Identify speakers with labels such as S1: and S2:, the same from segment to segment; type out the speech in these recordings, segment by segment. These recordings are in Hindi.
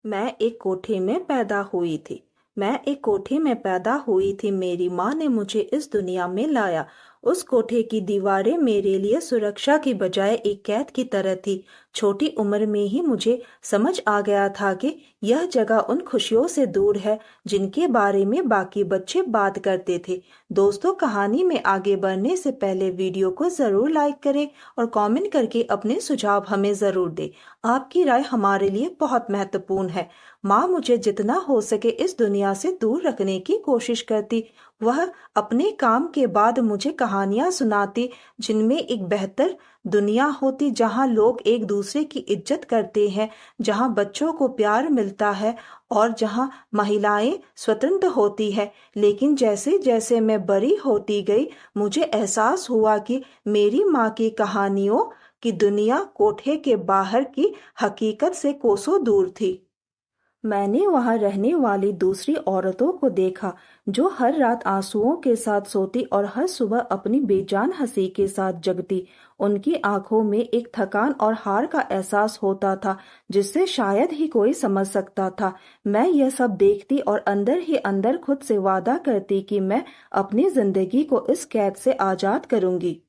S1: मैं एक कोठे में पैदा हुई थी। मैं एक कोठे में पैदा हुई थी। मेरी माँ ने मुझे इस दुनिया में लाया। उस कोठे की दीवारें मेरे लिए सुरक्षा की बजाय एक कैद की तरह थी। छोटी उम्र में ही मुझे समझ आ गया था कि यह जगह उन खुशियों से दूर है जिनके बारे में बाकी बच्चे बात करते थे। दोस्तों, कहानी में आगे बढ़ने से पहले वीडियो को जरूर लाइक करें और कमेंट करके अपने सुझाव हमें जरूर दें। आपकी राय हमारे लिए बहुत महत्वपूर्ण है। माँ मुझे जितना हो सके इस दुनिया से दूर रखने की कोशिश करती। वह अपने काम के बाद मुझे कहानियां सुनाती जिनमें एक बेहतर दुनिया होती, जहाँ लोग एक दूसरे की इज्जत करते हैं, जहाँ बच्चों को प्यार मिलता है और जहाँ महिलाएं स्वतंत्र होती है। लेकिन जैसे जैसे मैं बड़ी होती गई, मुझे एहसास हुआ कि मेरी माँ की कहानियों की दुनिया कोठे के बाहर की हकीकत से कोसों दूर थी। मैंने वहां रहने वाली दूसरी औरतों को देखा जो हर रात आंसुओं के साथ सोती और हर सुबह अपनी बेजान हंसी के साथ जगती। उनकी आंखों में एक थकान और हार का एहसास होता था जिससे शायद ही कोई समझ सकता था। मैं यह सब देखती और अंदर ही अंदर खुद से वादा करती कि मैं अपनी जिंदगी को इस कैद से आजाद करूंगी।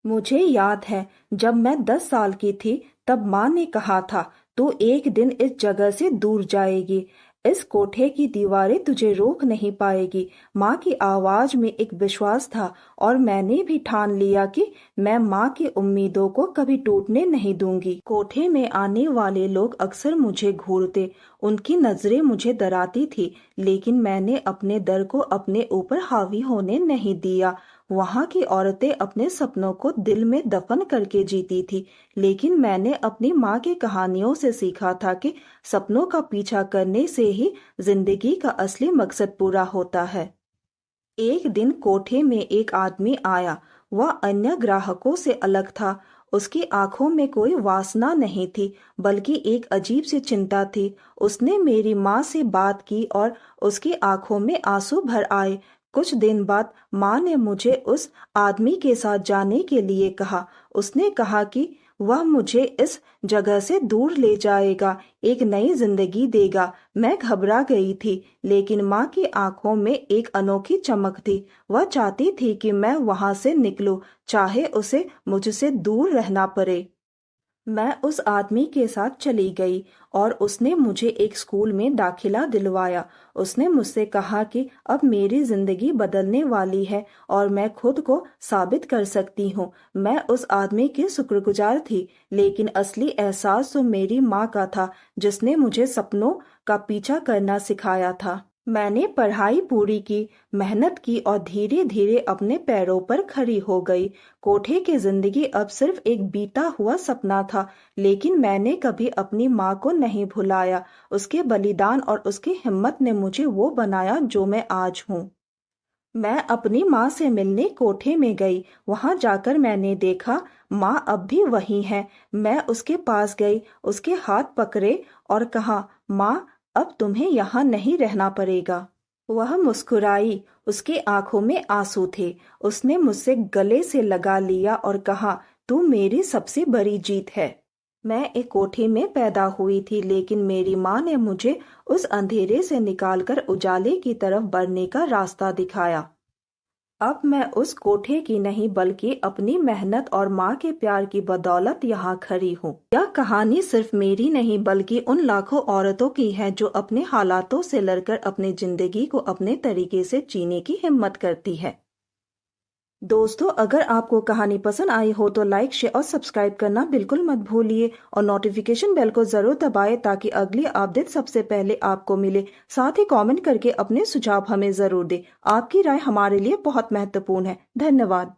S1: मुझे याद है जब मैं 10 साल की थी, तब माँ ने कहा था, तू एक दिन इस जगह से दूर जाएगी। इस कोठे की दीवारें तुझे रोक नहीं पाएगी। माँ की आवाज में एक विश्वास था और मैंने भी ठान लिया कि मैं माँ की उम्मीदों को कभी टूटने नहीं दूंगी। कोठे में आने वाले लोग अक्सर मुझे घूरते, उनकी नजरें मुझे डराती थी, लेकिन मैंने अपने डर को अपने ऊपर हावी होने नहीं दिया। वहां की औरतें अपने सपनों को दिल में दफन करके जीती थी, लेकिन मैंने अपनी माँ की कहानियों से सीखा था कि सपनों का पीछा करने से ही जिंदगी का असली मकसद पूरा होता है। एक दिन कोठे में एक आदमी आया। वह अन्य ग्राहकों से अलग था। उसकी आंखों में कोई वासना नहीं थी, बल्कि एक अजीब सी चिंता थी। उसने मेरी माँ से बात की और उसकी आंखों में आंसू भर आए। कुछ दिन बाद माँ ने मुझे उस आदमी के साथ जाने के लिए कहा। उसने कहा कि वह मुझे इस जगह से दूर ले जाएगा, एक नई जिंदगी देगा। मैं घबरा गई थी, लेकिन माँ की आंखों में एक अनोखी चमक थी। वह चाहती थी कि मैं वहां से निकलूं, चाहे उसे मुझसे दूर रहना पड़े। मैं उस आदमी के साथ चली गई और उसने मुझे एक स्कूल में दाखिला दिलवाया। उसने मुझसे कहा कि अब मेरी जिंदगी बदलने वाली है और मैं खुद को साबित कर सकती हूँ। मैं उस आदमी की शुक्रगुजार थी, लेकिन असली एहसास तो मेरी माँ का था, जिसने मुझे सपनों का पीछा करना सिखाया था। मैंने पढ़ाई पूरी की, मेहनत की और धीरे धीरे अपने पैरों पर खड़ी हो गई। कोठे की जिंदगी अब सिर्फ एक बीता हुआ सपना था, लेकिन मैंने कभी अपनी माँ को नहीं भुलाया। उसके बलिदान और उसकी हिम्मत ने मुझे वो बनाया जो मैं आज हूँ। मैं अपनी माँ से मिलने कोठे में गई। वहां जाकर मैंने देखा माँ अब भी वही है। मैं उसके पास गई, उसके हाथ पकड़े और कहा, माँ, अब तुम्हें यहाँ नहीं रहना पड़ेगा। वह मुस्कुराई, उसकी आंखों में आंसू थे। उसने मुझसे गले से लगा लिया और कहा, तू मेरी सबसे बड़ी जीत है। मैं एक कोठे में पैदा हुई थी, लेकिन मेरी माँ ने मुझे उस अंधेरे से निकालकर उजाले की तरफ बढ़ने का रास्ता दिखाया। अब मैं उस कोठे की नहीं, बल्कि अपनी मेहनत और माँ के प्यार की बदौलत यहाँ खड़ी हूँ। यह कहानी सिर्फ मेरी नहीं, बल्कि उन लाखों औरतों की है जो अपने हालातों से लड़कर अपनी जिंदगी को अपने तरीके से जीने की हिम्मत करती है। दोस्तों, अगर आपको कहानी पसंद आई हो तो लाइक, शेयर और सब्सक्राइब करना बिल्कुल मत भूलिए और नोटिफिकेशन बेल को जरूर दबाएं ताकि अगली अपडेट सबसे पहले आपको मिले। साथ ही कमेंट करके अपने सुझाव हमें जरूर दें। आपकी राय हमारे लिए बहुत महत्वपूर्ण है। धन्यवाद।